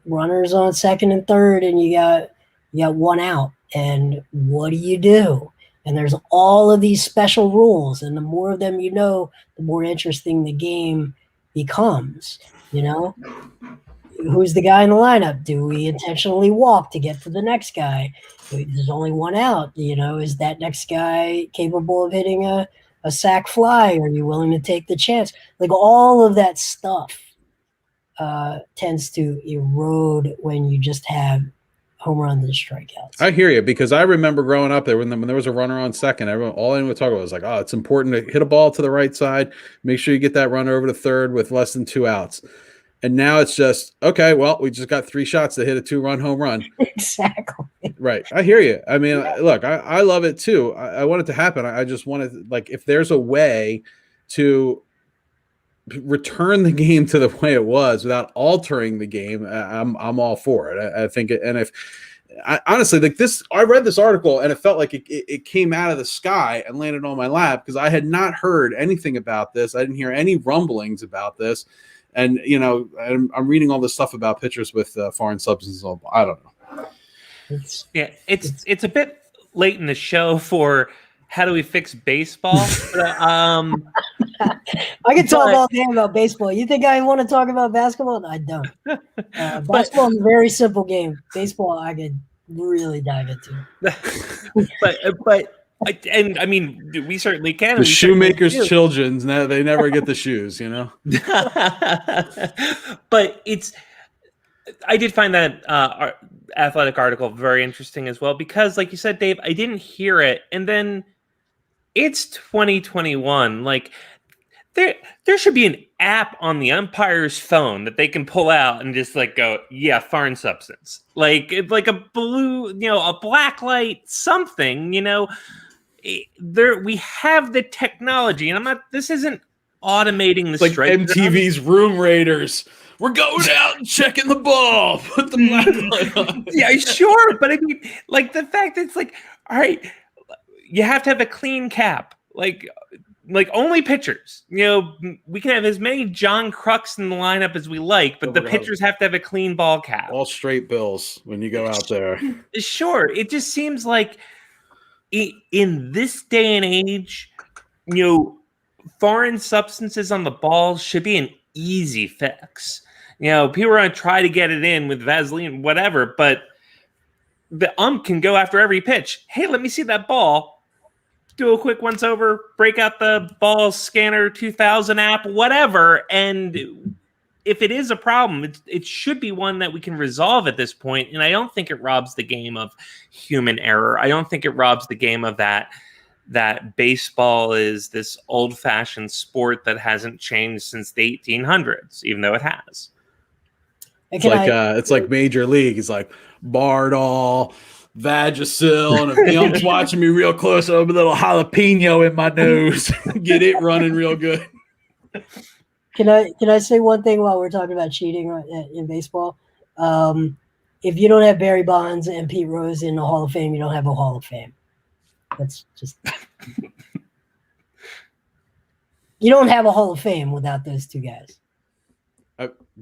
runners on second and third, and you got 1 out, and what do? And there's all of these special rules, and the more of them the more interesting the game becomes. Who's the guy in the lineup? Do we intentionally walk to get to the next guy? There's only 1 out. Is that next guy capable of hitting a sac fly? Are you willing to take the chance? Like, all of that stuff tends to erode when you just have home runs and strikeouts. I hear you, because I remember growing up there when there was a runner on second, all anyone would talk about was like, it's important to hit a ball to the right side, make sure you get that runner over to third with less than 2 outs. And now it's just, okay, well, we just got 3 shots to hit a 2-run home run. Exactly. Right. I hear you. I mean, look, I love it too. I want it to happen. I just want to, like, if there's a way to return the game to the way it was without altering the game, I'm all for it. I think it, and if honestly, like this, I read this article and it felt like it came out of the sky and landed on my lap, because I had not heard anything about this. I didn't hear any rumblings about this. And, I'm reading all this stuff about pitchers with foreign substances. I don't know. It's a bit late in the show for how do we fix baseball. I can talk all day about baseball. You think I want to talk about basketball? I don't. Basketball is a very simple game. Baseball, I could really dive into. But I mean, we certainly can. The shoemaker's children, they never get the shoes, But I did find that athletic article very interesting as well, because, like you said, Dave, I didn't hear it, and then it's 2021. Like, there should be an app on the umpire's phone that they can pull out and just like go, yeah, foreign substance, like a blue, a black light, something, There, we have the technology, and this isn't automating the like strike. MTV's Room Raiders. We're going out and checking the ball. Put the black light on. Yeah, sure, but I mean, like, the fact that it's like, all right, you have to have a clean cap, like only pitchers. We can have as many John Crux in the lineup as we like, but the pitchers have to have a clean ball cap. All straight bills when you go out there. Sure, it just seems like in this day and age, Foreign substances on the ball should be an easy fix. People are going to try to get it in with Vaseline, whatever, but the ump can go after every pitch. Hey, let me see that ball. Do a quick once over, break out the ball scanner 2000 app, whatever. And if it is a problem, it should be one that we can resolve at this point. And I don't think it robs the game of human error. I don't think it robs the game of that baseball is this old-fashioned sport that hasn't changed since the 1800s, even though it has. It's like Major League. It's like Bardol, Vagisil, and if the ump's watching me real close, I have a little jalapeno in my nose. Get it running real good. Can I say one thing while we're talking about cheating in baseball? If you don't have Barry Bonds and Pete Rose in the Hall of Fame, you don't have a Hall of Fame. That's just you don't have a Hall of Fame without those two guys.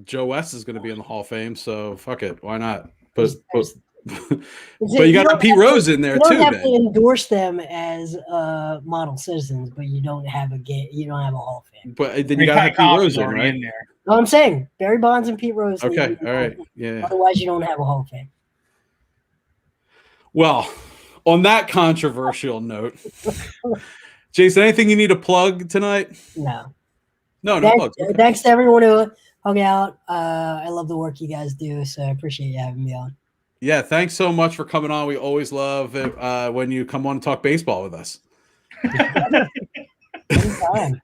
Joe West is going to be in the Hall of Fame, so fuck it, why not? But you got Pete Rose in there too. You don't have to endorse them as model citizens, but you don't have you don't have a Hall of Fame. But then you got to have Pete Rose in, right? No, I'm saying Barry Bonds and Pete Rose. Okay, all right, yeah. Otherwise, you don't have a Hall of Fame. Well, on that controversial note, Jason, anything you need to plug tonight? No plugs. Okay. Thanks to everyone who hung out. I love the work you guys do, so I appreciate you having me on. Yeah, thanks so much for coming on. We always love it, when you come on and talk baseball with us. Anytime.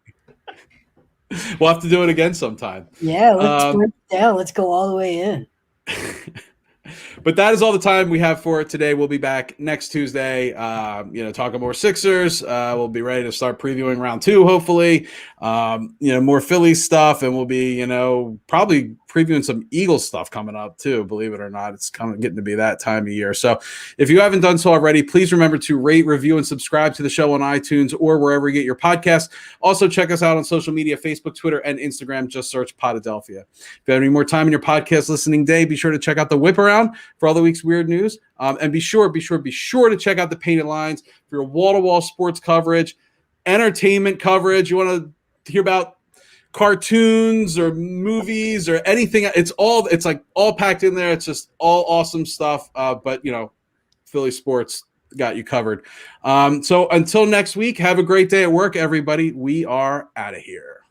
We'll have to do it again sometime. Yeah, let's break it down. Let's go all the way in. But that is all the time we have for it today. We'll be back next Tuesday, talking more Sixers. We'll be ready to start previewing round 2, hopefully. More Phillies stuff, and we'll be, probably previewing some Eagles stuff coming up too, believe it or not. It's kind of getting to be that time of year. So if you haven't done so already, please remember to rate, review, and subscribe to the show on iTunes or wherever you get your podcasts. Also, check us out on social media, Facebook, Twitter, and Instagram. Just search Podadelphia. If you have any more time in your podcast listening day, be sure to check out the Whip Around for all the week's weird news. And be sure to check out the Painted Lines for your wall-to-wall sports coverage, entertainment coverage. You want to hear about cartoons or movies or anything, it's like all packed in there. It's just all awesome stuff. But Philly sports got you covered. So until next week, have a great day at work, everybody. We are out of here.